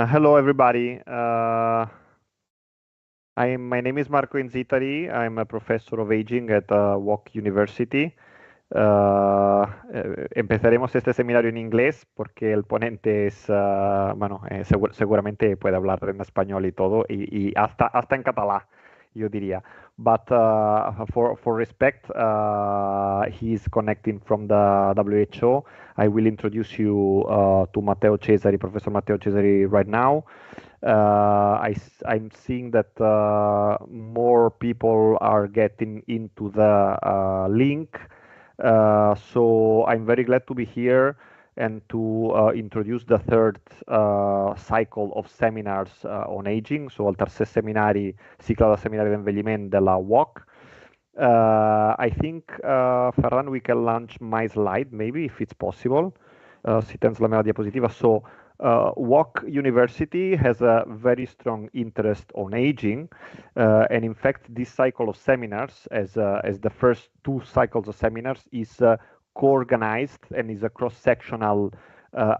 Hello, everybody. My name is Marco Inzitari. I'm a professor of aging at WOC University. Empezaremos este seminario en inglés porque el ponente es, bueno, seguramente puede hablar en español y todo, y hasta en catalán, yo diría. But for respect, he's connecting from the WHO. I will introduce you to Matteo Cesari, Professor Matteo Cesari, right now. I'm seeing that more people are getting into the link. So I'm very glad to be here and to introduce the third cycle of seminars on aging, so el tercer cicle de seminari d'envelliment de la WOC. I think, Ferran, we can launch my slide, maybe, if it's possible. Si tens la meva diapositiva. So, WOC University has a very strong interest on aging, and in fact, this cycle of seminars, as the first two cycles of seminars, is co-organized and is a cross-sectional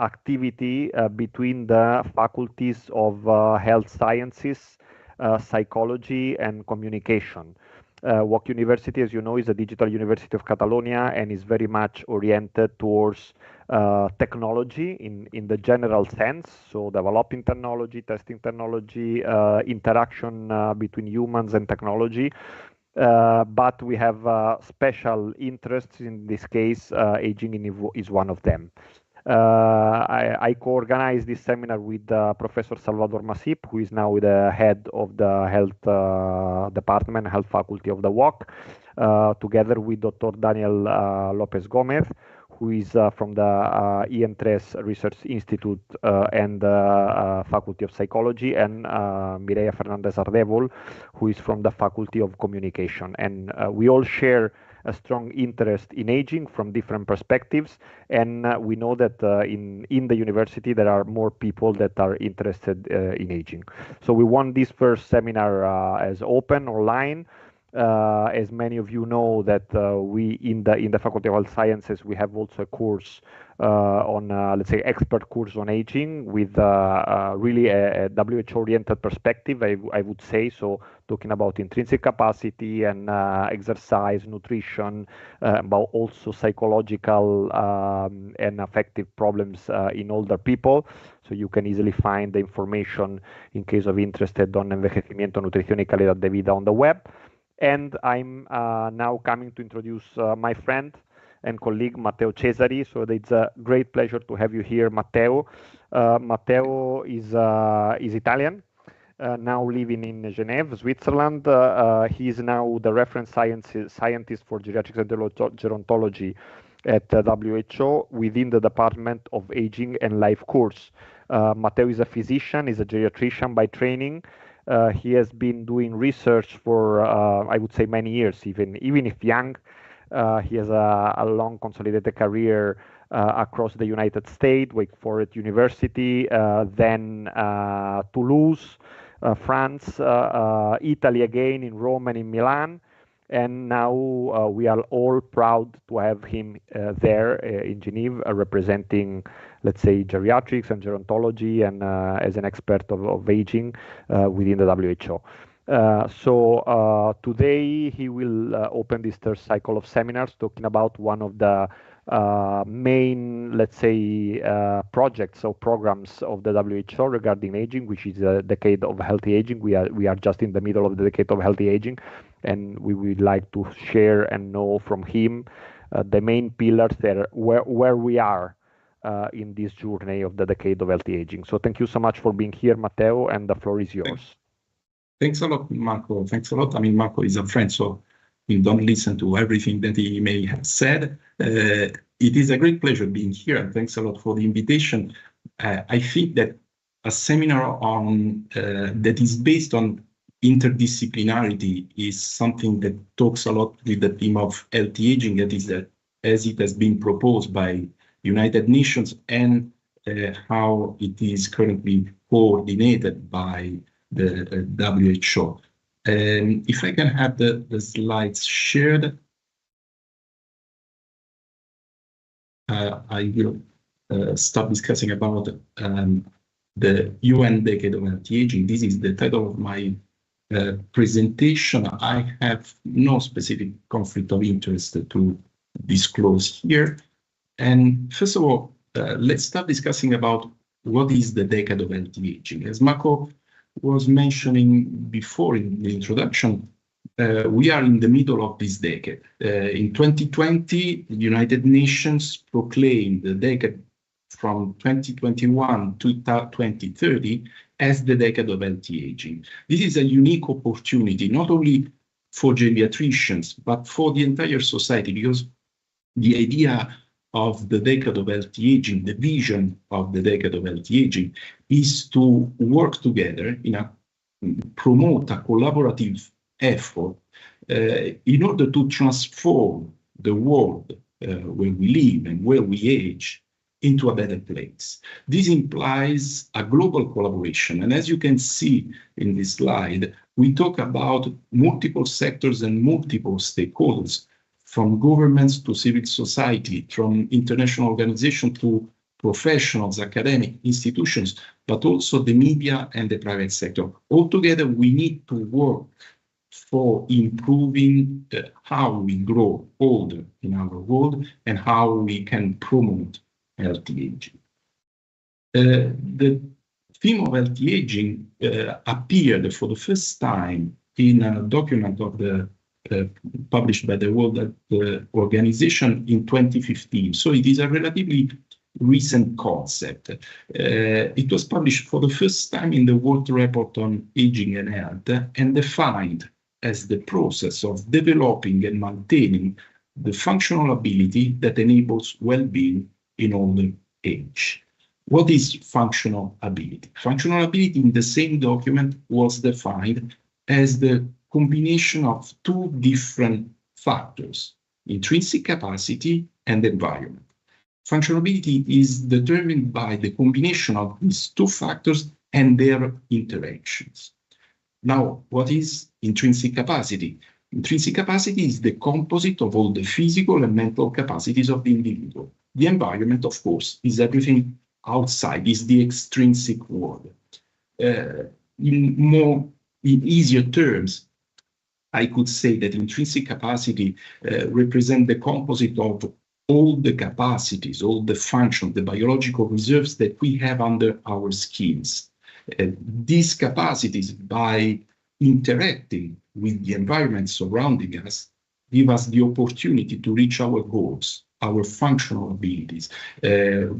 activity between the faculties of health sciences, psychology, and communication. WOC University, as you know, is a digital University of Catalonia and is very much oriented towards technology in the general sense, so developing technology, testing technology, interaction between humans and technology. But we have special interests. In this case, aging is one of them. I co-organized this seminar with Professor Salvador Macip, who is now the head of the health department, health faculty of the WOC, together with Dr. Daniel López Gómez, who is from the IN3 Research Institute and Faculty of Psychology, and Mireia Fernández-Ardrèvol, who is from the Faculty of Communication. And we all share a strong interest in aging from different perspectives, and we know that in the university there are more people that are interested in aging. So we want this first seminar as open, online. As many of you know, that we in the Faculty of Health Sciences, we have also a course on let's say expert course on aging with really a WHO-oriented perspective, I would say. So talking about intrinsic capacity and exercise, nutrition, but also psychological and affective problems in older people. So you can easily find the information in case of interested on envejecimiento, nutrición y calidad de vida on the web. And I'm now coming to introduce my friend and colleague Matteo Cesari. So it's a great pleasure to have you here, Matteo. Matteo is Italian, now living in Geneva, Switzerland. He is now the reference scientist for geriatrics and gerontology at WHO within the Department of Aging and Life course. Matteo is a physician, is a geriatrician by training. He has been doing research for, I would say, many years, even if young. He has a long consolidated career across the United States, Wake Forest University, then Toulouse, France, Italy again, in Rome and in Milan. And now we are all proud to have him there in Geneva, representing, let's say, geriatrics and gerontology, and as an expert of aging within the WHO. So today he will open this third cycle of seminars talking about one of the main, let's say, projects or programs of the WHO regarding aging, which is a decade of healthy aging. We are just in the middle of the decade of healthy aging, and we would like to share and know from him the main pillars there, where we are in this journey of the decade of healthy aging. So thank you so much for being here, Matteo, and the floor is yours. Thanks a lot, Marco. Thanks a lot. I mean, Marco is a friend, so we don't listen to everything that he may have said. It is a great pleasure being here, and thanks a lot for the invitation. I think that a seminar on that is based on interdisciplinarity is something that talks a lot with the theme of healthy aging, that is that as it has been proposed by United Nations and how it is currently coordinated by the WHO. If I can have the slides shared, I will start discussing about the UN Decade of Anti-Aging. This is the title of my presentation. I have no specific conflict of interest to disclose here. And first of all, let's start discussing about what is the Decade of Anti-Aging. As Marco was mentioning before in the introduction, we are in the middle of this decade. In 2020, the United Nations proclaimed the decade from 2021 to 2030 as the decade of anti-aging. This is a unique opportunity, not only for geriatricians, but for the entire society, because the idea of the decade of anti-aging, the vision of the decade of anti-aging, is to work together promote a collaborative effort in order to transform the world where we live and where we age into a better place. This implies a global collaboration. And as you can see in this slide, we talk about multiple sectors and multiple stakeholders, from governments to civil society, from international organizations to professionals, academic institutions, but also the media and the private sector. Altogether, we need to work for improving how we grow older in our world and how we can promote healthy aging. The theme of healthy aging appeared for the first time in a document of the published by the World Health Organization in 2015. So it is a relatively recent concept. It was published for the first time in the World Report on Aging and Health and defined as the process of developing and maintaining the functional ability that enables well-being in older age. What is functional ability? Functional ability in the same document was defined as the combination of two different factors, intrinsic capacity and environment. Functional ability is determined by the combination of these two factors and their interactions. Now, what is intrinsic capacity? Intrinsic capacity is the composite of all the physical and mental capacities of the individual. The environment, of course, is everything outside, is the extrinsic world. In easier terms, I could say that intrinsic capacity represents the composite of all the capacities, all the functions, the biological reserves that we have under our skins. These capacities, by interacting with the environment surrounding us, give us the opportunity to reach our goals, our functional abilities,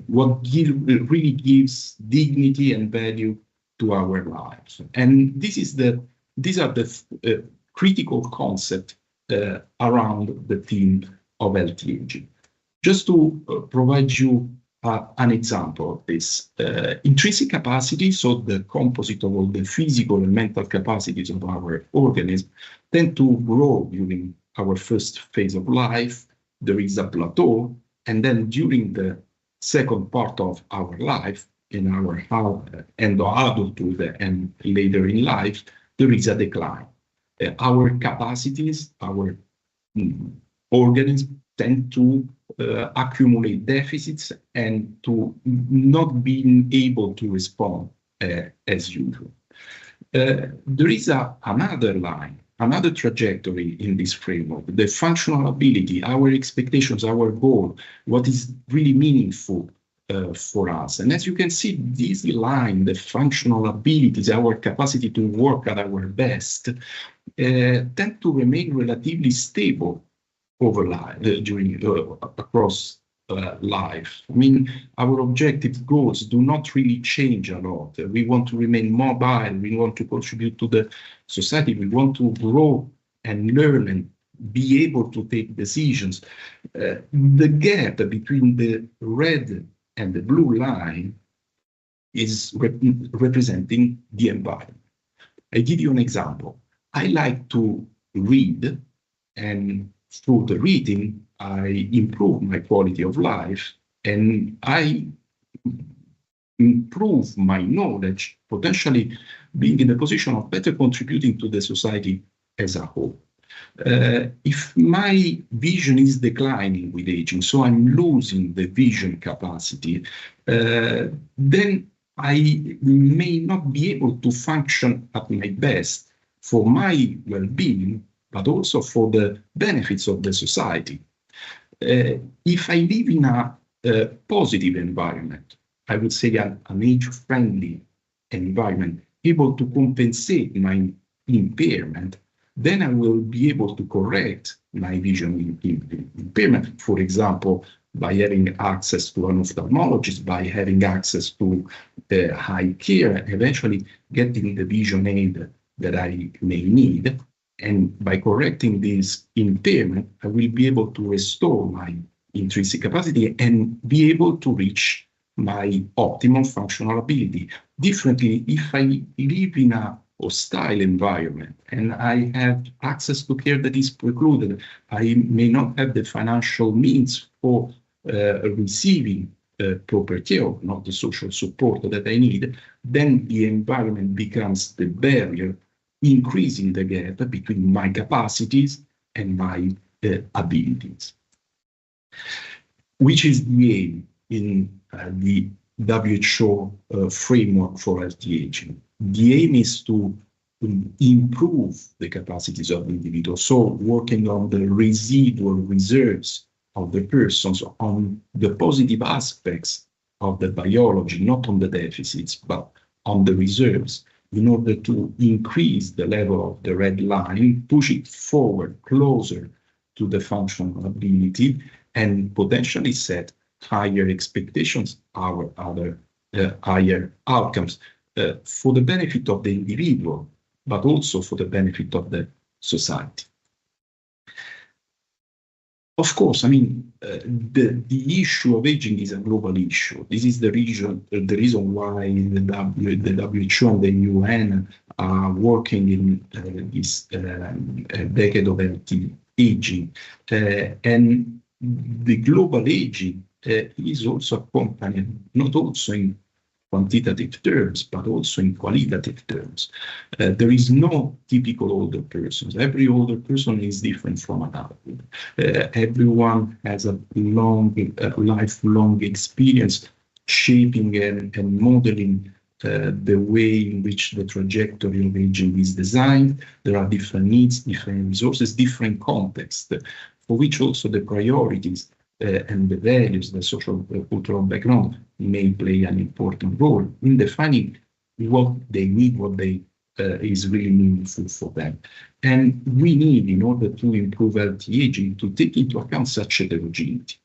what really gives dignity and value to our lives. And these are the critical concepts around the theme of healthy aging. Just to provide you an example of this, intrinsic capacity, so the composite of all the physical and mental capacities of our organism, tend to grow during our first phase of life. There is a plateau, and then during the second part of our life, in our endo-adulthood and later in life, there is a decline. Our capacities, our organisms tend to accumulate deficits and to not being able to respond as usual. There is another line, another trajectory in this framework, the functional ability, our expectations, our goal, what is really meaningful for us. And as you can see, this line, the functional abilities, our capacity to work at our best, tend to remain relatively stable over life, across life. I mean, our objective goals do not really change a lot. We want to remain mobile, we want to contribute to the society, we want to grow and learn and be able to take decisions. The gap between the red and the blue line is representing the environment. I give you an example. I like to read, and through the reading, I improve my quality of life, and I improve my knowledge, potentially being in the position of better contributing to the society as a whole. If my vision is declining with aging, so I'm losing the vision capacity, then I may not be able to function at my best for my well-being, but also for the benefits of the society. If I live in a positive environment, I would say an age-friendly environment, able to compensate my impairment, then I will be able to correct my vision impairment, for example, by having access to an ophthalmologist, by having access to eye care, eventually getting the vision aid that I may need. And by correcting this impairment, I will be able to restore my intrinsic capacity and be able to reach my optimum functional ability. Differently, if I live in a hostile environment and I have access to care that is precluded, I may not have the financial means for receiving proper care, not the social support that I need, then the environment becomes the barrier, increasing the gap between my capacities and my abilities. Which is the aim in the WHO framework for healthy aging. The aim is to improve the capacities of the individual, so working on the residual reserves of the persons, on the positive aspects of the biology, not on the deficits, but on the reserves, in order to increase the level of the red line, push it forward closer to the functional ability, and potentially set higher expectations, our other higher outcomes for the benefit of the individual, but also for the benefit of the society. Of course, I mean, the issue of aging is a global issue. This is the reason why the WHO and the UN are working in this decade of healthy aging. And the global aging is also accompanied not also in quantitative terms, but also in qualitative terms. There is no typical older person. Every older person is different from another. Everyone has a lifelong experience shaping and modeling the way in which the trajectory of aging is designed. There are different needs, different resources, different contexts, for which also the priorities and the values, the social cultural background may play an important role in defining what they need, what they is really meaningful for them. And we need, in order to improve healthy aging, to take into account such heterogeneity.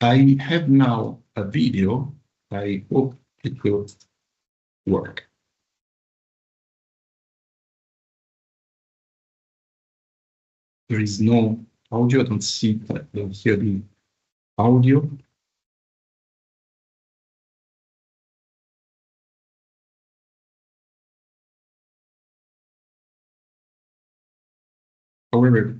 I have now a video. I hope it will work. There is no audio. I don't see, I don't hear the audio. However,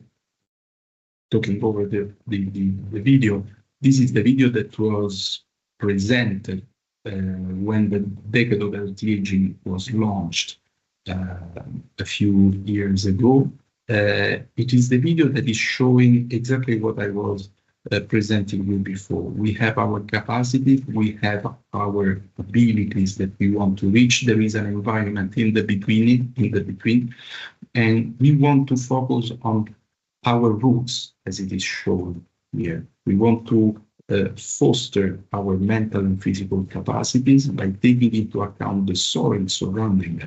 talking over the video, this is the video that was presented when the decade of healthy aging was launched a few years ago. It is the video that is showing exactly what I was presenting you before. We have our capacity, we have our abilities that we want to reach. There is an environment in the between, and we want to focus on our roots, as it is shown here. We want to foster our mental and physical capacities by taking into account the soil surrounding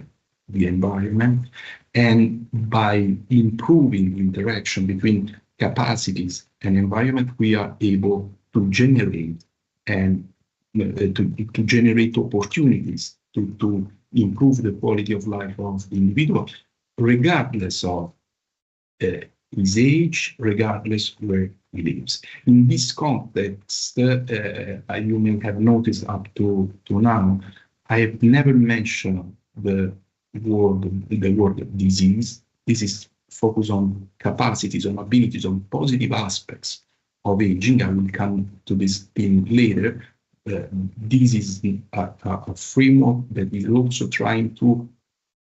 the environment, and by improving the interaction between capacities and environment, we are able to generate and to generate opportunities to improve the quality of life of the individual, regardless of his age, regardless where he lives. In this context, you may have noticed up to now, I have never mentioned the word disease. This is focused on capacities, on abilities, on positive aspects of aging. I will come to this theme later. this is a framework that is also trying to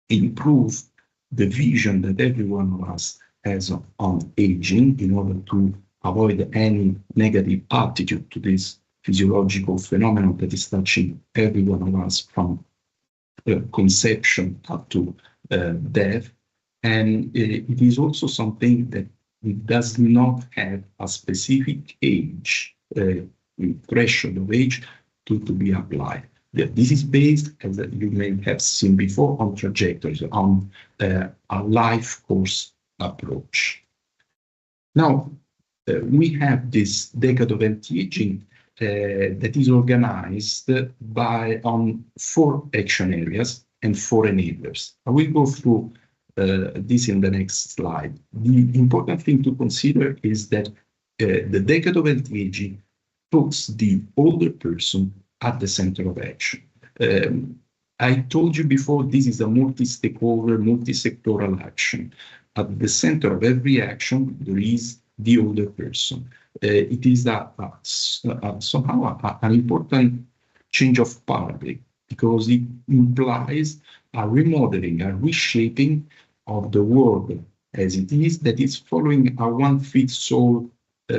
improve the vision that every one of us has on aging in order to avoid any negative attitude to this physiological phenomenon that is touching every one of us from conception up to death. And it is also something that does not have a specific age, threshold of age to be applied. This is based, as you may have seen before, on trajectories, on a life course approach. Now, we have this decade of anti-aging that is organized on 4 action areas and 4 enablers. I will go through this in the next slide. The important thing to consider is that the decade of anti-aging puts the older person at the center of action. I told you before, this is a multi-stakeholder, multi-sectoral action. At the center of every action, there is the older person. It is somehow an important change of paradigm, because it implies a remodeling, a reshaping of the world as it is, that is following a one-fits-all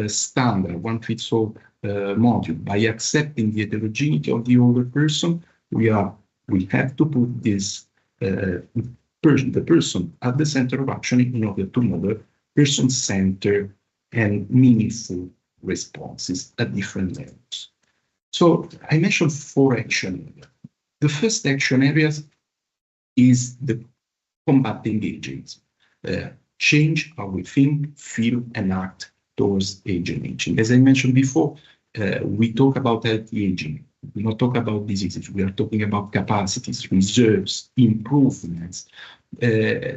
standard, one-fits-all module. By accepting the heterogeneity of the older person, we have to put this the person at the center of action in order to model person-centered and meaningful responses at different levels. So I mentioned 4 action areas. The first action area is the combating ageism. Change how we think, feel, and act towards aging. As I mentioned before, we talk about healthy aging. We don't talk about diseases. We are talking about capacities, reserves, improvements.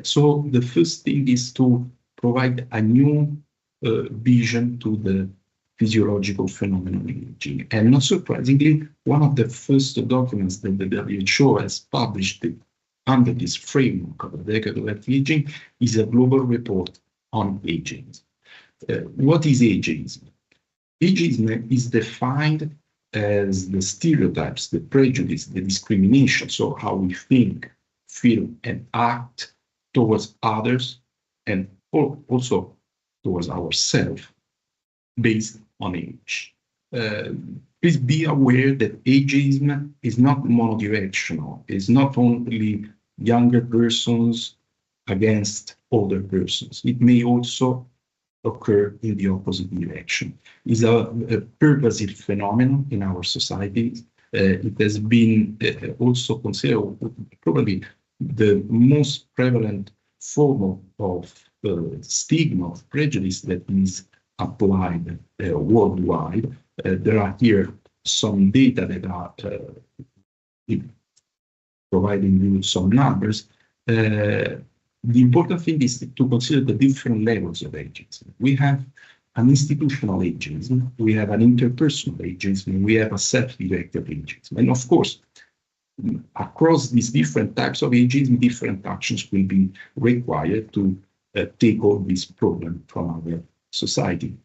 So the first thing is to provide a new vision to the physiological phenomenon in aging. And not surprisingly, one of the first documents that the WHO has published under this framework of the decade of healthy aging is a global report on aging. What is ageism? Ageism is defined as the stereotypes, the prejudice, the discrimination, so how we think, feel, and act towards others, and also towards ourselves, based on age. Please be aware that ageism is not monodirectional. It's not only younger persons against older persons. It may also occur in the opposite direction. It's a pervasive phenomenon in our societies. It has been also considered probably the most prevalent form of stigma, of prejudice that is applied worldwide. There are here some data that are providing you some numbers. The important thing is to consider the different levels of ageism. We have an institutional ageism, we have an interpersonal ageism, we have a self-directed ageism. And of course, across these different types of ageism, different actions will be required to tackle this problem from our society.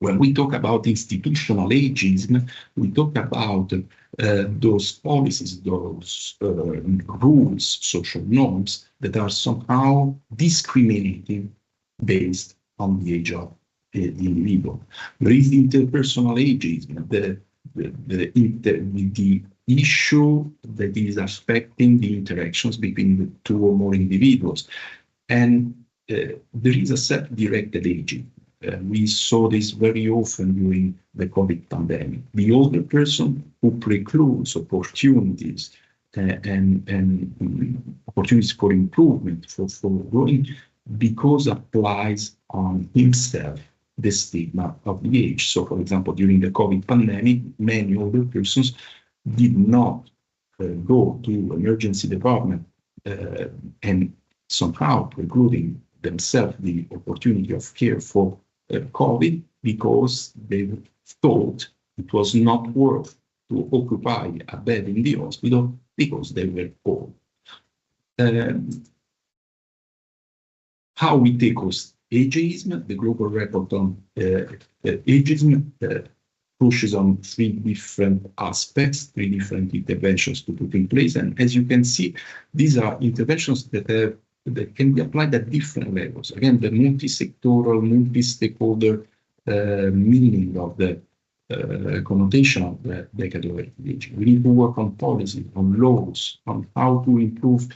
When we talk about institutional ageism, we talk about those policies, those rules, social norms that are somehow discriminating based on the age of the individual. There is interpersonal ageism, the issue that is affecting the interactions between the 2 or more individuals. And there is a self-directed aging. We saw this very often during the COVID pandemic. The older person who precludes opportunities and opportunities for improvement, for growing, because applies on himself the stigma of the age. So, for example, during the COVID pandemic, many older persons did not go to emergency department and somehow precluding themselves the opportunity of care for COVID, because they thought it was not worth to occupy a bed in the hospital because they were old. How we tackle ageism, the global report on ageism pushes on three different aspects, three different interventions to put in place. And as you can see, these are interventions that can be applied at different levels. Again, the multi-sectoral, multi-stakeholder meaning of the connotation of the decade of aging. We need to work on policy, on laws, on how to improve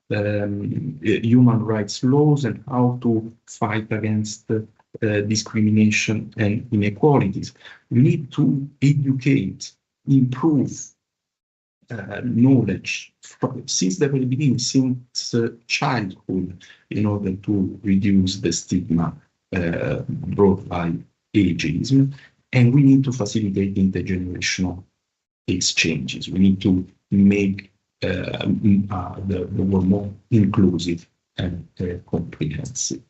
human rights laws and how to fight against discrimination and inequalities. We need to educate, improve knowledge since the very beginning, since childhood, in order to reduce the stigma brought by ageism. And we need to facilitate intergenerational exchanges. We need to make the world more inclusive and comprehensive.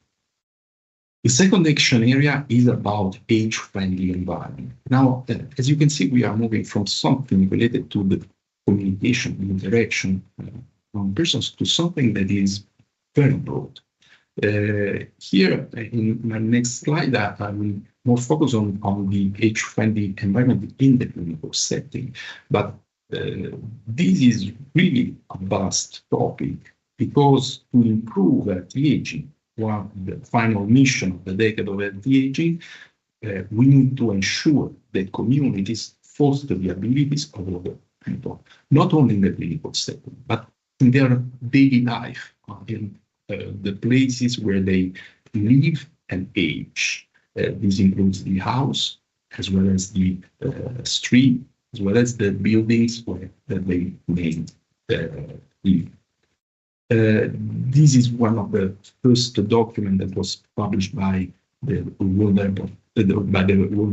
The second action area is about age-friendly environment. Now, as you can see, we are moving from something related to the communication, the interaction from persons to something that is very broad. Here, in my next slide, I will more focus on the age-friendly environment in the clinical setting. But this is really a vast topic, because to improve anti-aging, one the final mission of the decade of anti-aging, we need to ensure that communities foster the abilities of other people, not only in the clinical setting, but in their daily life, in the places where they live and age. This includes the house, as well as the street, as well as the buildings where they may live. This is one of the first documents that was published by the World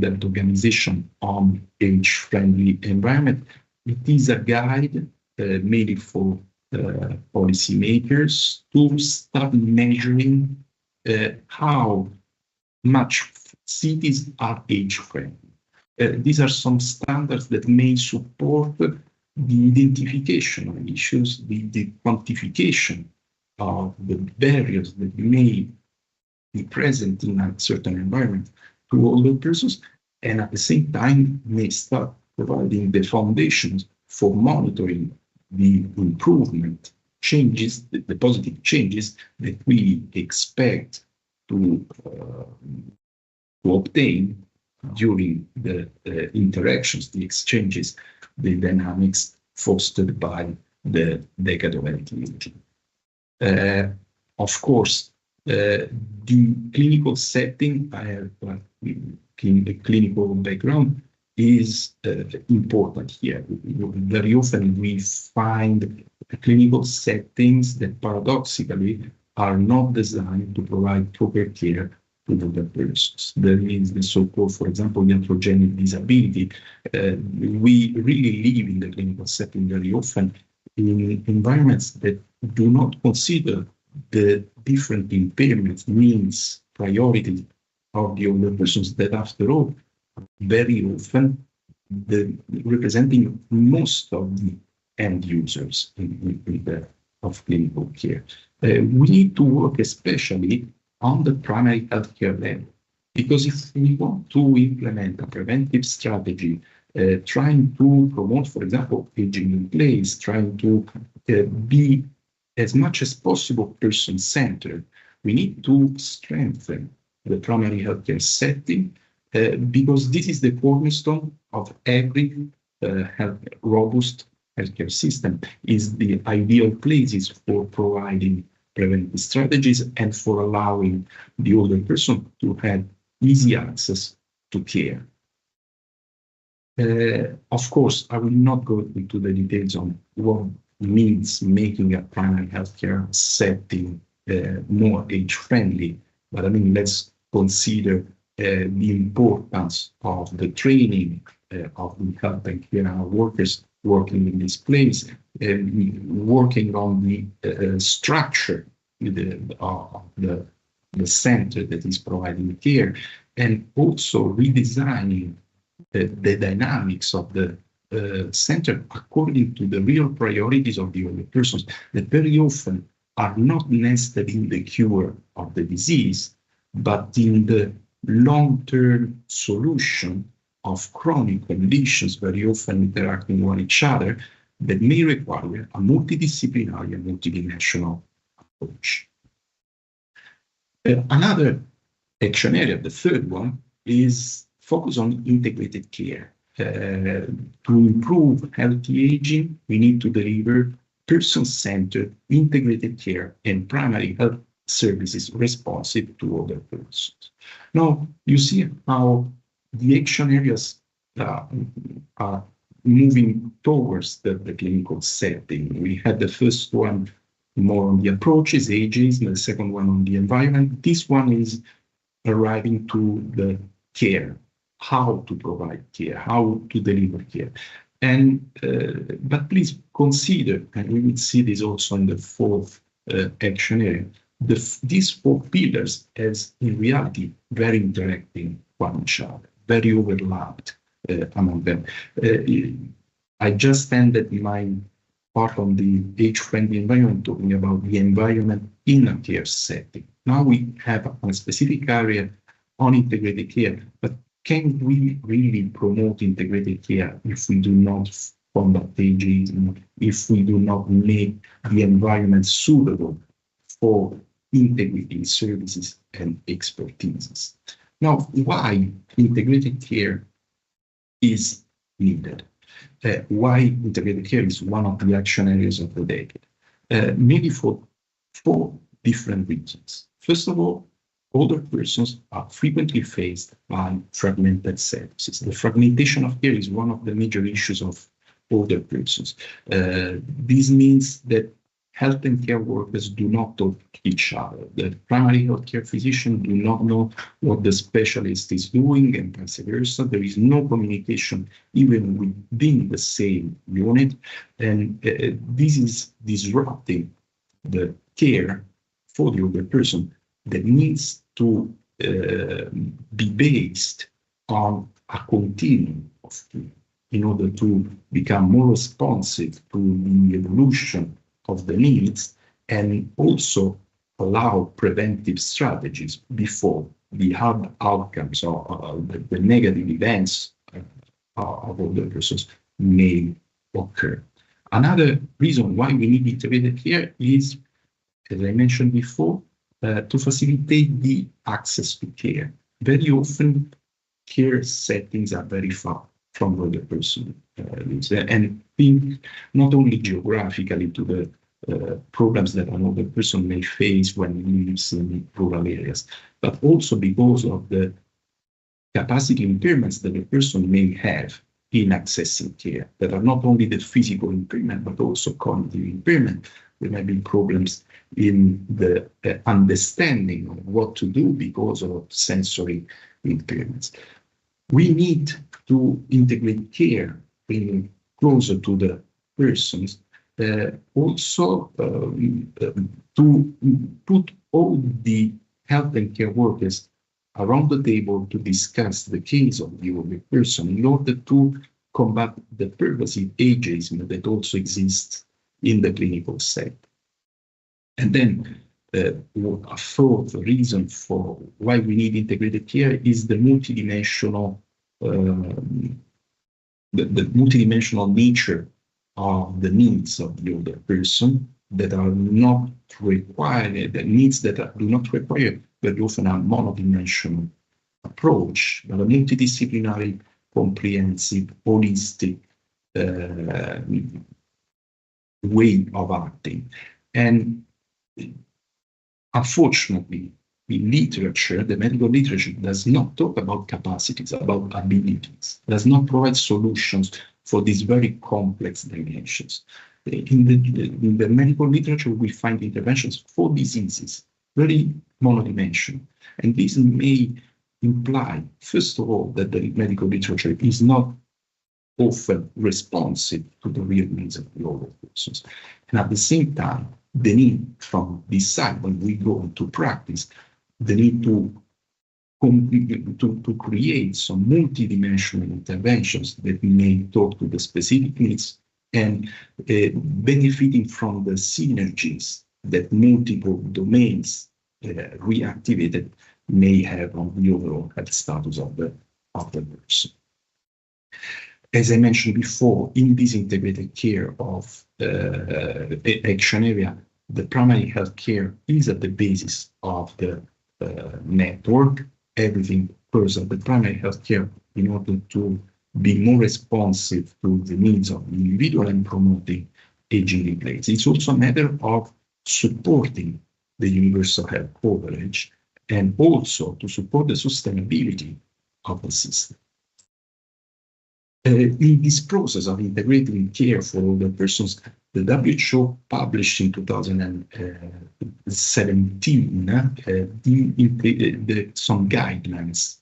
Health Organization on age-friendly environment. It is a guide made for policymakers to start measuring how much cities are age-friendly. These are some standards that may support the identification of issues, the quantification of the barriers that may be present in a certain environment to older persons, and at the same time may start providing the foundations for monitoring the improvement changes, the positive changes that we expect to obtain during the interactions, the exchanges, the dynamics fostered by the decade of anti-aging. Of course, the clinical setting, I have a clinical background, is important here. Very often we find clinical settings that paradoxically are not designed to provide proper care to the persons. There is the so-called, for example, iatrogenic disability. We really live in the clinical setting very often in environments that do not consider the different impairments, needs, priorities of the older persons that, after all, very often representing most of the end users of clinical care. We need to work especially on the primary healthcare level, because if we want to implement a preventive strategy, trying to promote, for example, aging in place, trying to be as much as possible person-centered, we need to strengthen the primary healthcare setting, because this is the cornerstone of every robust healthcare system, is the ideal places for providing preventive strategies and for allowing the older person to have easy access to care. Of course, I will not go into the details on what means making a primary healthcare setting more age-friendly, but I mean, let's consider the importance of the training of the health and care workers working in this place, working on the structure of the center that is providing care, and also redesigning the dynamics of the center according to the real priorities of the older persons that very often are not nested in the cure of the disease, but in the long-term solution of chronic conditions, very often interacting with each other, that may require a multidisciplinary and multidimensional approach. Another action area, the third one, is focus on integrated care. To improve healthy aging, we need to deliver person-centered integrated care and primary health services responsive to older persons. Now, you see how the action areas are moving towards the clinical setting. We had the first one more on the approaches, ageism, the second one on the environment. This one is arriving to the care, how to provide care, how to deliver care. And but please consider, and we will see this also in the fourth action area, these four pillars as in reality very interacting one each other, very overlapped among them. I just ended my part on the age-friendly environment, talking about the environment in a care setting. Now we have a specific area on integrated care, but can we really promote integrated care if we do not combat ageism, if we do not make the environment suitable for integrating services and expertises? Now, why integrated care is needed? Why integrated care is one of the action areas of the decade? Maybe for four different reasons. First of all, older persons are frequently faced by fragmented services. The fragmentation of care is one of the major issues of older persons. This means that health and care workers do not talk to each other. The primary healthcare physician do not know what the specialist is doing, and vice versa. There is no communication even within the same unit, and this is disrupting the care for the older person that needs to be based on a continuum of care in order to become more responsive to the evolution of the needs, and also allow preventive strategies before the hard outcomes or the negative events of older persons may occur. Another reason why we need integrated care is, as I mentioned before, to facilitate the access to care. Very often, care settings are very far from where the person lives, and think not only geographically to the problems that an older person may face when he lives in rural areas, but also because of the capacity impairments that the person may have in accessing care, that are not only the physical impairment, but also cognitive impairment. There may be problems in the understanding of what to do because of sensory impairments. We need to integrate care, bringing closer to the persons, also to put all the health and care workers around the table to discuss the case of the older person in order to combat the pervasive ageism that also exists in the clinical setting. And then a fourth reason for why we need integrated care is the multidimensional multidimensional nature of the needs of the older person that are not required, the needs that do not require very often a monodimensional approach, but a multidisciplinary, comprehensive, holistic way of acting. And unfortunately, the literature, the medical literature, does not talk about capacities, about abilities, does not provide solutions for these very complex dimensions. In the medical literature, we find interventions for diseases, very monodimensional. And this may imply, first of all, that the medical literature is not often responsive to the real needs of the older persons. And at the same time, the need from this side, when we go into practice, the need to create some multidimensional interventions that may talk to the specific needs and benefiting from the synergies that multiple domains reactivated may have on the overall health status of the person. As I mentioned before, in this integrated care of action area, the primary health care is at the basis of the network. Everything occurs at the primary health care in order to be more responsive to the needs of the individual and promoting aging in place. It's also a matter of supporting the universal health coverage and also to support the sustainability of the system. In this process of integrating care for older persons, the WHO published in 2017 some guidelines,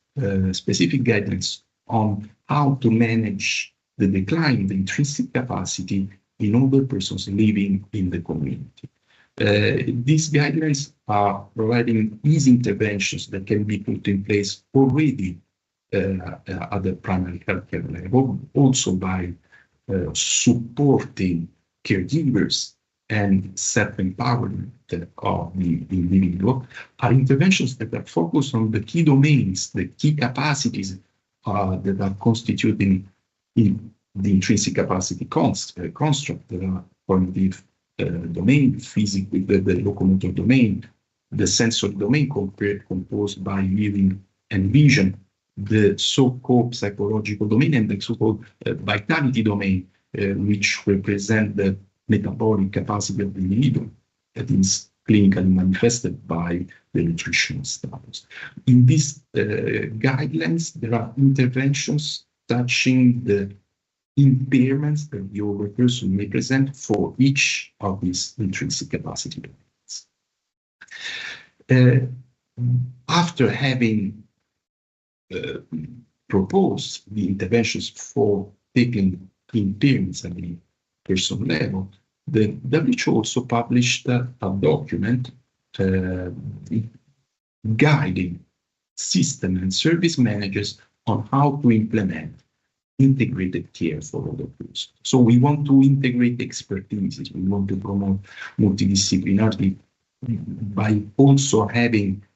specific guidelines on how to manage the decline in the intrinsic capacity in older persons living in the community. These guidelines are providing easy interventions that can be put in place already at the primary healthcare level, also by supporting caregivers and self-empowerment of the individual, are interventions that are focused on the key domains, the key capacities that are constituting in the intrinsic capacity construct, the cognitive domain, physical, the locomotor domain, the sensory domain composed by hearing and vision, the so-called psychological domain, and the so-called vitality domain, which represent the metabolic capacity of the individual that is clinically manifested by the nutritional status. In these guidelines, there are interventions touching the impairments that the older person may present for each of these intrinsic capacity domains. After having proposed the interventions for tackling impairments at the person level, the WHO also published a document guiding system and service managers on how to implement integrated care for older persons. So we want to integrate expertises, we want to promote multidisciplinarity by also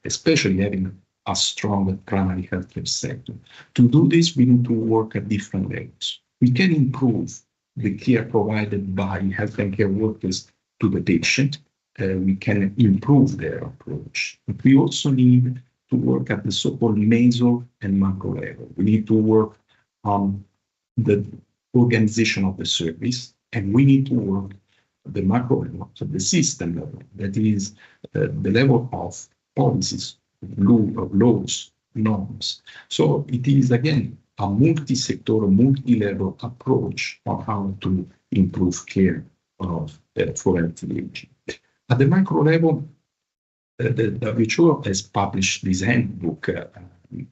especially having a strong primary healthcare sector. To do this, we need to work at different levels. We can improve the care provided by healthcare workers to the patient. We can improve their approach. But we also need to work at the so-called meso and macro level. We need to work on the organization of the service, and we need to work at the macro level, so the system level, that is the level of policies, of laws, norms. So it is, again, a multi-sectoral, multi-level approach on how to improve care for healthy aging. At the macro level, the WHO has published this handbook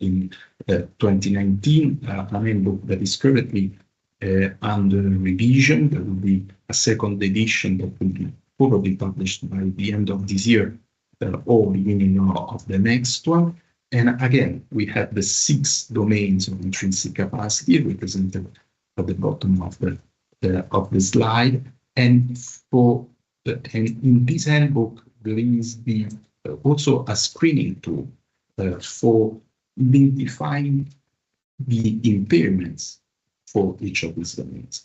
in 2019, a handbook that is currently under revision. There will be a second edition that will be probably published by the end of this year or beginning of the next one. And again, we have the 6 domains of intrinsic capacity represented at the bottom of the slide. And in this handbook, there is also a screening tool for identifying the impairments for each of these domains.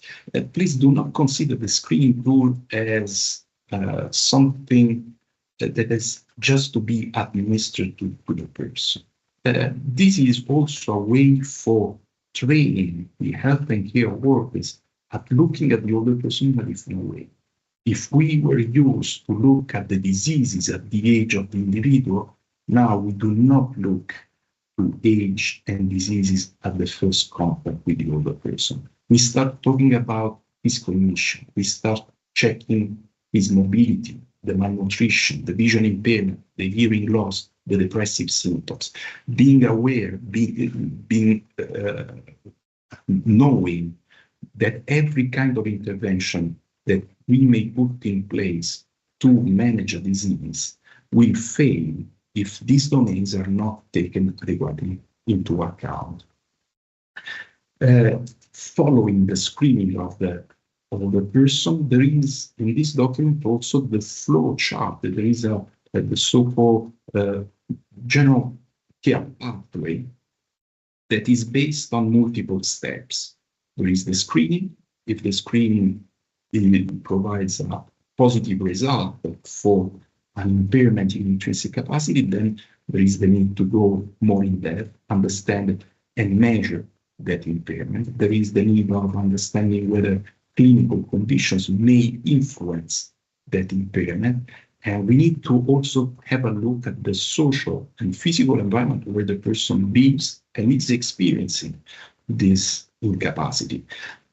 Please do not consider the screening tool as something that is just to be administered to the person. This is also a way for training the health and care workers at looking at the older person in a different way. If we were used to look at the diseases at the age of the individual, now we do not look to age and diseases at the first contact with the older person. We start talking about his cognition. We start checking his mobility, the malnutrition, the vision impairment, the hearing loss, the depressive symptoms. Being aware, knowing that every kind of intervention that we may put in place to manage a disease will fail if these domains are not taken adequately into account. Following the screening of the person, there is in this document also the flow chart. There is the so-called general care pathway that is based on multiple steps. There is the screening. If the screening provides a positive result for an impairment in intrinsic capacity, then there is the need to go more in depth, understand and measure that impairment. There is the need of understanding whether clinical conditions may influence that impairment. And we need to also have a look at the social and physical environment where the person lives and is experiencing this incapacity.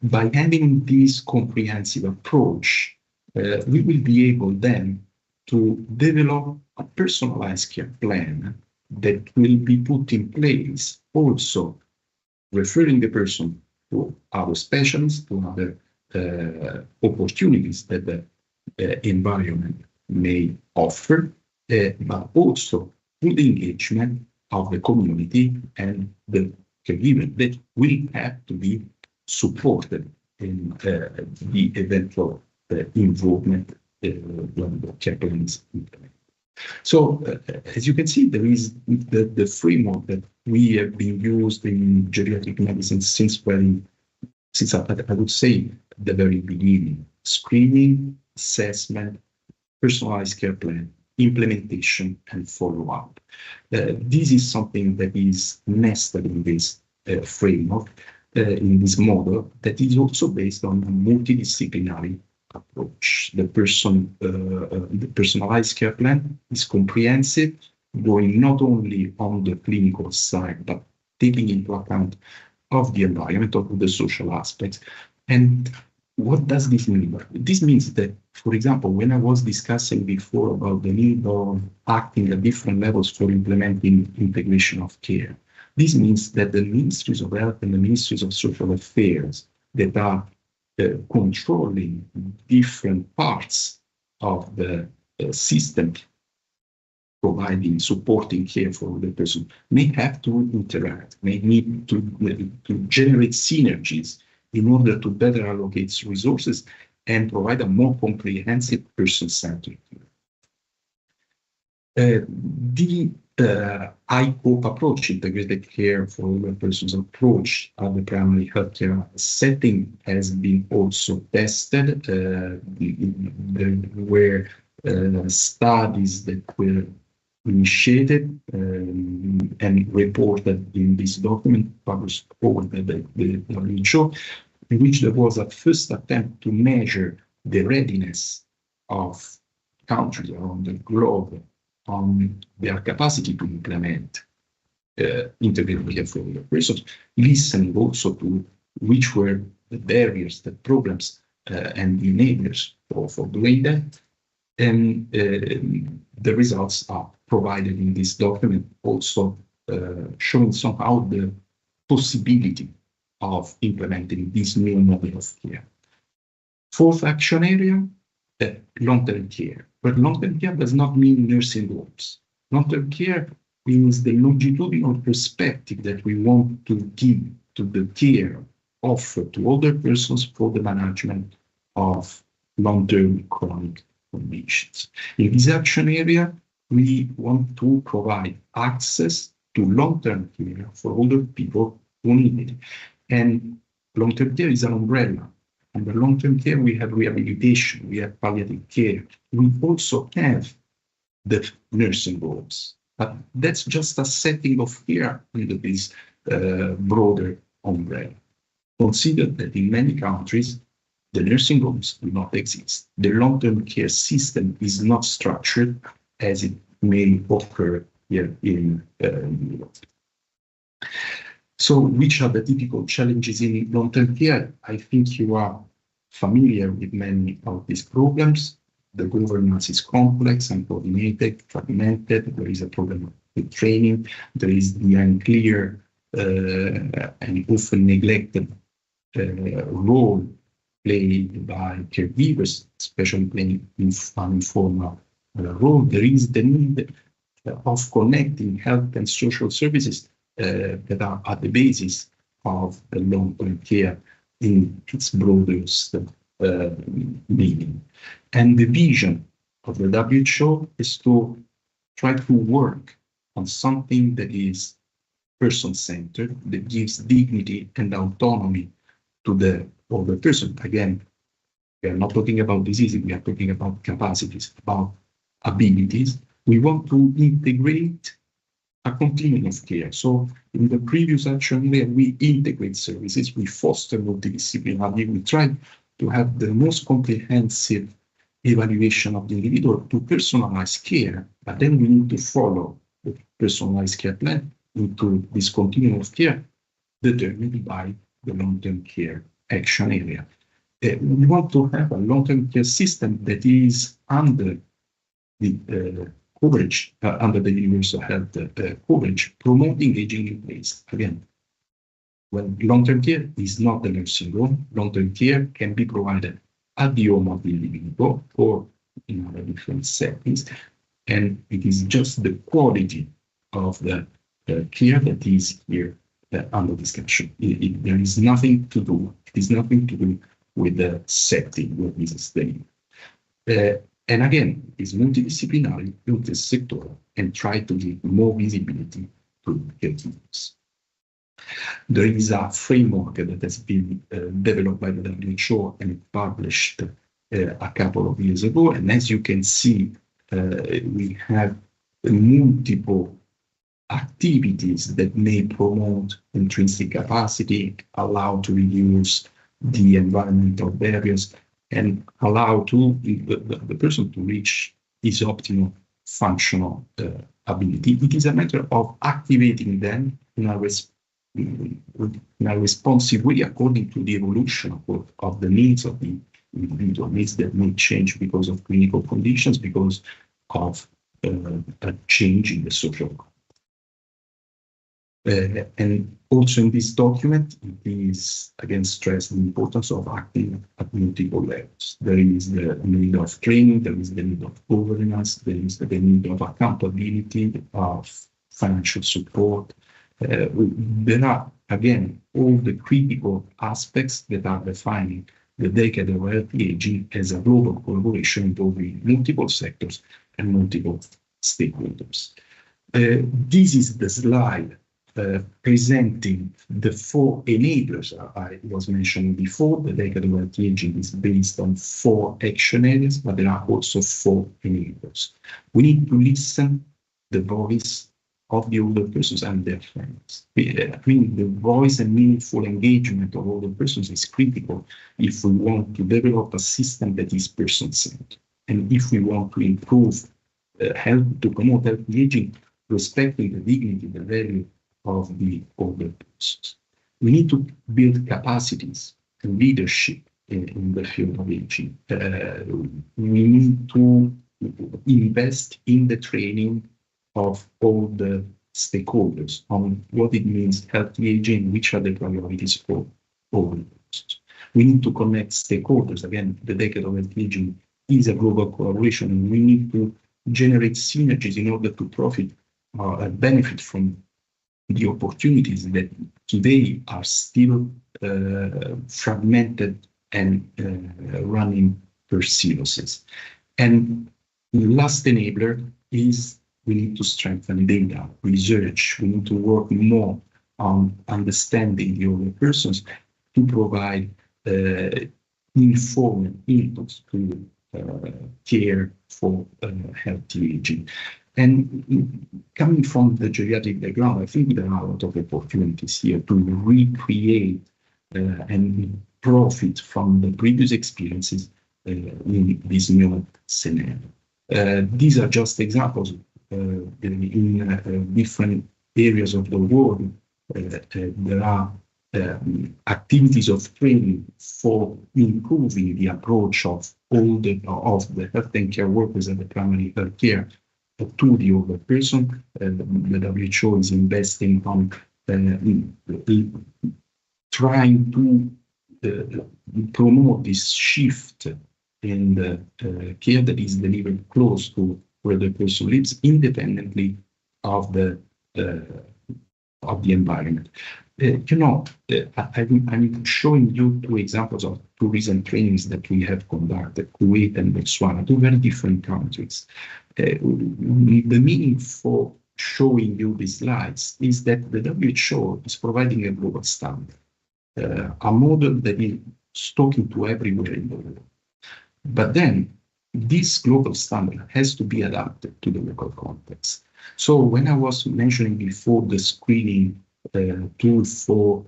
By having this comprehensive approach, we will be able then to develop a personalized care plan that will be put in place, also referring the person to other specialists, to other opportunities that the environment may offer, but also through the engagement of the community and the caregiver that will have to be supported in the eventual involvement when the care plan is implemented. So, as you can see, there is the framework that we have been used in geriatric medicine since I would say the very beginning: screening, assessment, personalized care plan, implementation, and follow-up. This is something that is nested in this framework, in this model that is also based on a multidisciplinary approach. The personalized care plan is comprehensive, going not only on the clinical side, but taking into account of the environment, of the social aspects. And what does this mean? This means that, for example, when I was discussing before about the need of acting at different levels for implementing integration of care, this means that the ministries of health and the ministries of social affairs that are controlling different parts of the system providing supporting care for the person may have to interact, may need to generate synergies in order to better allocate resources and provide a more comprehensive person-centered care. The ICOPE approach, integrated care for older persons approach at the primary healthcare setting, has been also tested. There were studies that were initiated and reported in this document published over the WHO, in which there was a first attempt to measure the readiness of countries around the globe on their capacity to implement integrated care for older persons, listening also to which were the barriers, the problems, and the enablers for doing that. And the results are provided in this document, also showing somehow the possibility of implementing this new model of care. Fourth action area, long-term care. But long-term care does not mean nursing homes. Long-term care means the longitudinal perspective that we want to give to the care offered to older persons for the management of long-term chronic conditions. In this action area, we want to provide access to long-term care for older people who need it. And long-term care is an umbrella. Under long-term care, we have rehabilitation, we have palliative care. We also have the nursing homes. But that's just a setting of care under this broader umbrella. Consider that in many countries, the nursing homes do not exist. The long-term care system is not structured as it may occur here in Europe. So which are the typical challenges in long-term care? I think you are familiar with many of these problems. The governance is complex and coordinated, fragmented. There is a problem with training. There is the unclear and often neglected role played by caregivers, especially playing an informal role. There is the need of connecting health and social services that are at the basis of the long-term care in its broadest meaning. And the vision of the WHO is to try to work on something that is person-centered, that gives dignity and autonomy to the older person. Again, we are not talking about diseases, we are talking about capacities, about abilities. We want to integrate a continuum of care. So in the previous action where we integrate services, we foster multidisciplinary, we try to have the most comprehensive evaluation of the individual to personalize care, but then we need to follow the personalized care plan into this continuum of care determined by the long-term care action area. We want to have a long-term care system that is under the coverage, under the universal health coverage, promoting aging in place. Again, when long-term care is not the nursing home, long-term care can be provided at the home of the individual or in other different settings, and it is just the quality of the care that is here under discussion. There is nothing to do. It is nothing to do with the setting where this is staying. And again, it's multidisciplinary, multi-sectoral, and try to give more visibility to caregivers. There is a framework that has been developed by the WHO and published a couple of years ago. And as you can see, we have multiple activities that may promote intrinsic capacity, allow to reduce the environmental barriers, and allow to the person to reach his optimal functional ability. It is a matter of activating them in a responsive way according to the evolution of the needs of the individual, needs that may change because of clinical conditions, because of a change in the social context. And also in this document, it is again stressed the importance of acting at multiple levels. There is the need of training, there is the need of governance, there is the need of accountability, of financial support. There are, again, all the critical aspects that are defining the decade of healthy aging as a global collaboration involving multiple sectors and multiple stakeholders. This is the slide presenting the four enablers I was mentioning before. The decade of healthy aging is based on 4 action areas, but there are also 4 enablers. We need to listen the voice of the older persons and their friends. I mean, the voice and meaningful engagement of older persons is critical if we want to develop a system that is person-centered. And if we want to improve health, to promote healthy aging, respecting the dignity, the value of the older persons. We need to build capacities and leadership in the field of aging. We need to invest in the training of all the stakeholders on what it means healthy aging, which are the priorities for older persons. We need to connect stakeholders. Again, the decade of healthy aging is a global collaboration, and we need to generate synergies in order to profit and benefit from the opportunities that today are still fragmented and running per silos. And the last enabler is we need to strengthen data, research. We need to work more on understanding the older persons to provide informed inputs to care for healthy aging. And coming from the geriatric background, I think there are a lot of opportunities here to recreate and profit from the previous experiences in this new scenario. These are just examples. In different areas of the world, there are activities of training for improving the approach of the health and care workers and the primary health care to the older person. The WHO is investing on trying to promote this shift in the care that is delivered close to where the person lives, independently of the environment. I'm showing you 2 examples of 2 recent trainings that we have conducted, Kuwait and Botswana, 2 very different countries. The meaning for showing you these slides is that the WHO is providing a global standard. a model that is talking to everywhere in the world. But then this global standard has to be adapted to the local context. So when I was mentioning before the screening tool for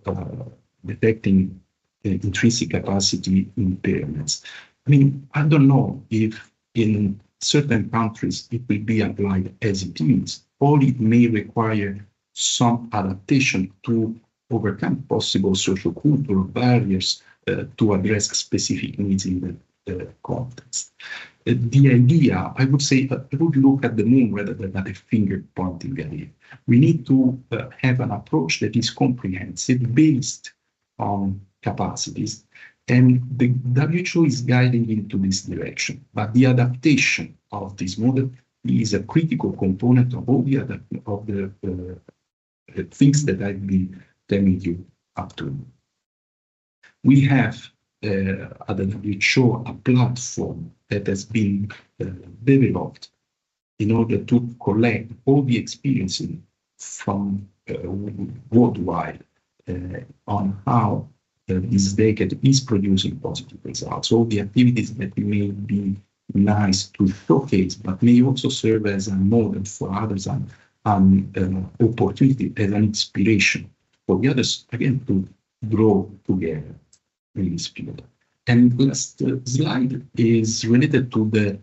detecting intrinsic capacity impairments, I mean, I don't know if in certain countries it will be applied as it is, or it may require some adaptation to overcome possible social-cultural barriers to address specific needs in the context. The idea, I would say, I would look at the moon rather than at a finger-pointing area. We need to have an approach that is comprehensive, based on capacities, and the WHO is guiding into this direction. But the adaptation of this model is a critical component of all the things that I've been telling you up to now. We have at the WHO a platform that has been developed in order to collect all the experiences from worldwide on how this decade is producing positive results. All the activities that may be nice to showcase, but may also serve as a model for others and an opportunity, as an inspiration for the others, again, to grow together in this field. And last slide is related to the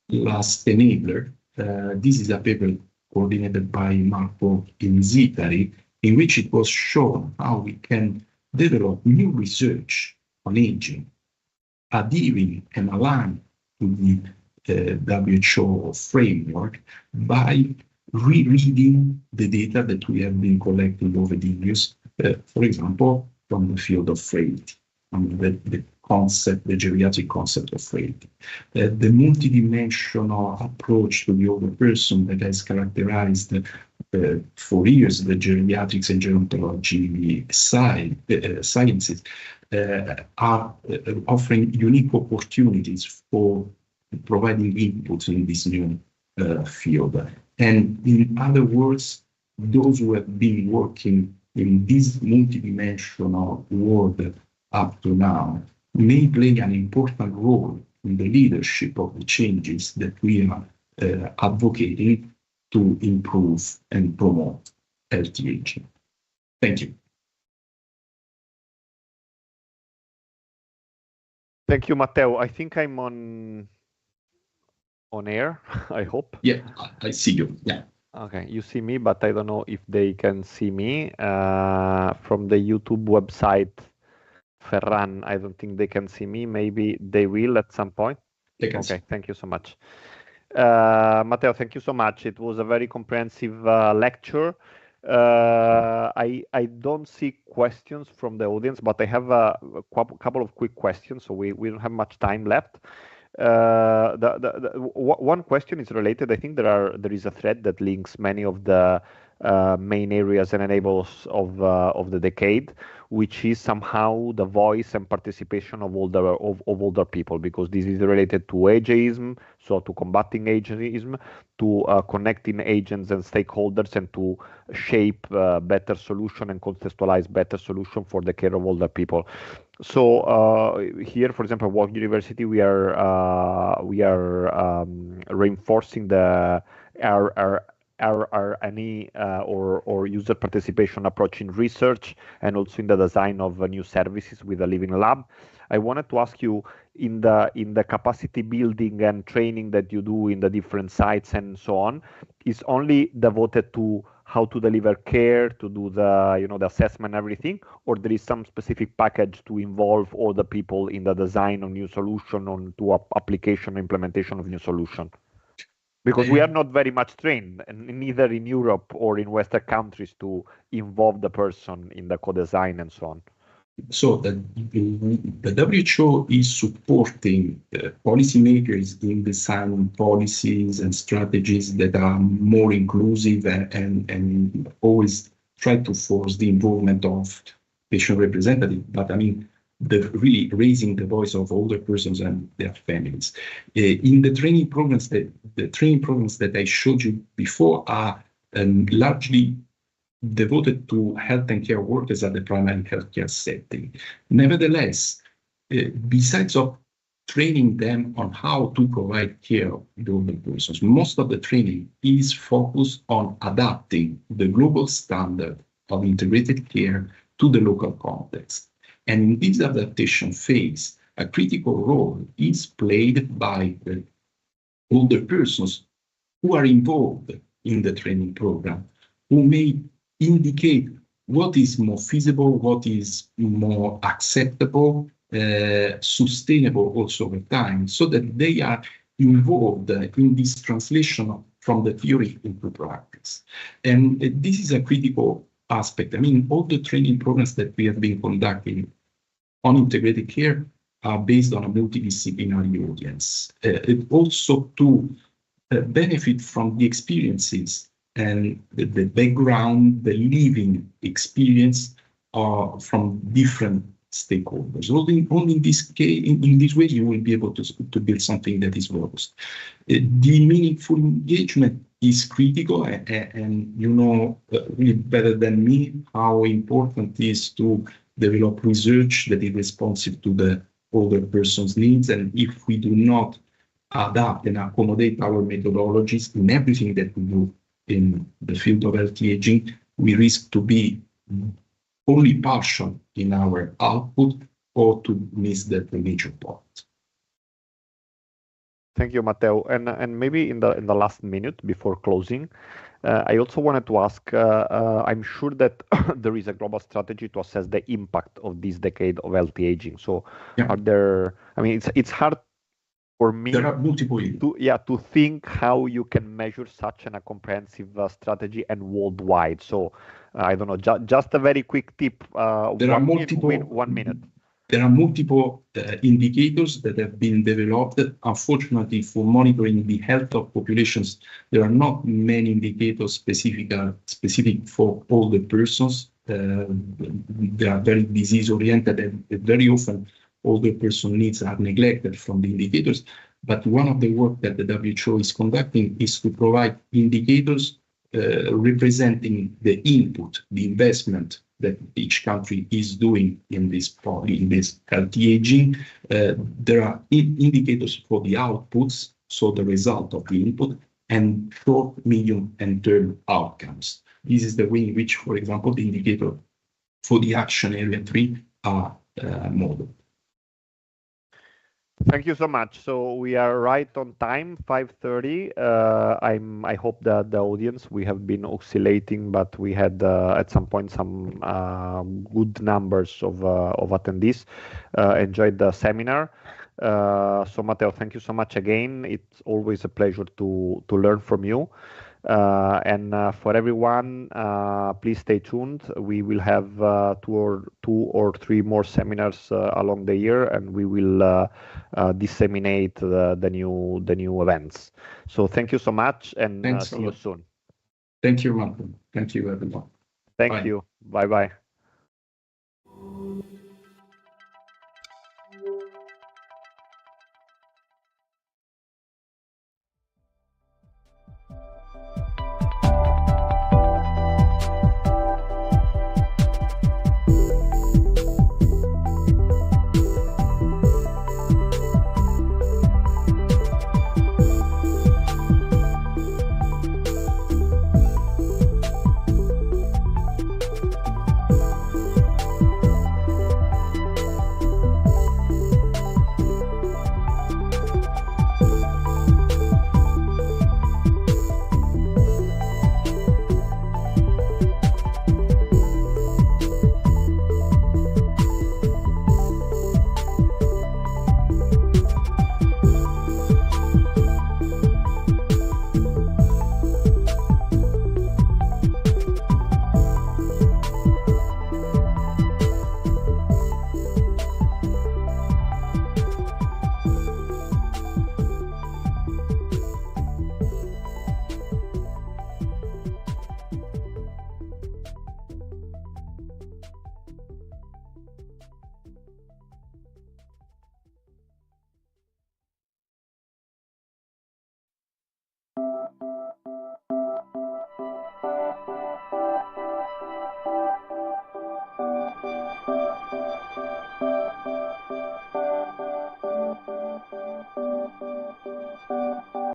last enabler. This is a paper coordinated by Marco Inzitari, in which it was shown how we can develop new research on aging, adhering and aligned to the WHO framework by rereading the data that we have been collecting over the years, for example, from the field of frailty, the concept, the geriatric concept of frailty. The multidimensional approach to the older person that has characterized for years the geriatrics and gerontology sciences are offering unique opportunities for providing inputs in this new field. And in other words, those who have been working in this multidimensional world up to now may play an important role in the leadership of the changes that we are advocating to improve and promote healthy aging. Thank you. Thank you, Matteo. I think I'm on air, I hope. Yeah, I see you. Yeah. Okay, you see me, but I don't know if they can see me. From the YouTube website, Ferran, I don't think they can see me. Maybe they will at some point. They can see. Okay, thank you so much. Matteo, thank you so much. It was a very comprehensive lecture. I don't see questions from the audience, but I have a couple of quick questions, so we don't have much time left. One question is related. I think there is a thread that links many of the main areas and enablers of the decade, which is somehow the voice and participation of older people, because this is related to ageism, so to combating ageism, to connecting agents and stakeholders, and to shape better solution and contextualize better solution for the care of older people. So here, for example, at Walk University, we are reinforcing the RRNE or user participation approach in research, and also in the design of new services with a living lab. I wanted to ask you, in the capacity building and training that you do in the different sites and so on, is only devoted to how to deliver care, to do the assessment, everything, or there is some specific package to involve all the people in the design of new solution, on to application implementation of new solution? Because we are not very much trained, neither in Europe or in Western countries, to involve the person in the co-design and so on. So the WHO is supporting policymakers in designing policies and strategies that are more inclusive and always try to force the involvement of patient representatives. But I mean, really raising the voice of older persons and their families. In the training programs that I showed you before are largely devoted to health and care workers at the primary healthcare setting. Nevertheless, besides of training them on how to provide care to older persons, most of the training is focused on adapting the global standard of integrated care to the local context. And in this adaptation phase, a critical role is played by the older persons who are involved in the training program, who may indicate what is more feasible, what is more acceptable, sustainable also over time, so that they are involved in this translation from the theory into practice. And this is a critical aspect. I mean, all the training programs that we have been conducting on integrated care are based on a multidisciplinary audience. It also to benefit from the experiences and the background, the living experience from different stakeholders. Only in this case, in this way, you will be able to build something that is robust. The meaningful engagement is critical, and you know really better than me how important it is to develop research that is responsive to the older person's needs. And if we do not adapt and accommodate our methodologies in everything that we do in the field of healthy aging, we risk to be only partial in our output or to miss the major point. Thank you, Matteo. And maybe in the last minute before closing, I also wanted to ask, I'm sure that there is a global strategy to assess the impact of this decade of healthy aging. So are there, I mean, it's hard for me there are multiple to think how you can measure such a comprehensive strategy and worldwide. So I don't know, just a very quick tip. There are multiple 1 minute. There are multiple indicators that have been developed. Unfortunately, for monitoring the health of populations, there are not many indicators specific for older persons. They are very disease-oriented, and very often older person needs are neglected from the indicators. But one of the work that the WHO is conducting is to provide indicators representing the input, the investment that each country is doing in this healthy aging. There are indicators for the outputs, so the result of the input, and short, medium, and term outcomes. This is the way in which, for example, the indicator for the action area 3 are modeled. Thank you so much. So we are right on time, 5:30. I hope that the audience, we have been oscillating, but we had at some point some good numbers of attendees. Enjoyed the seminar. So Matteo, thank you so much again. It's always a pleasure to learn from you. And for everyone, please stay tuned. We will have two or three more seminars along the year, and we will disseminate the new events. So thank you so much, and see you soon. Thank you, Marco. Thank you, everyone. Thank you. Bye bye.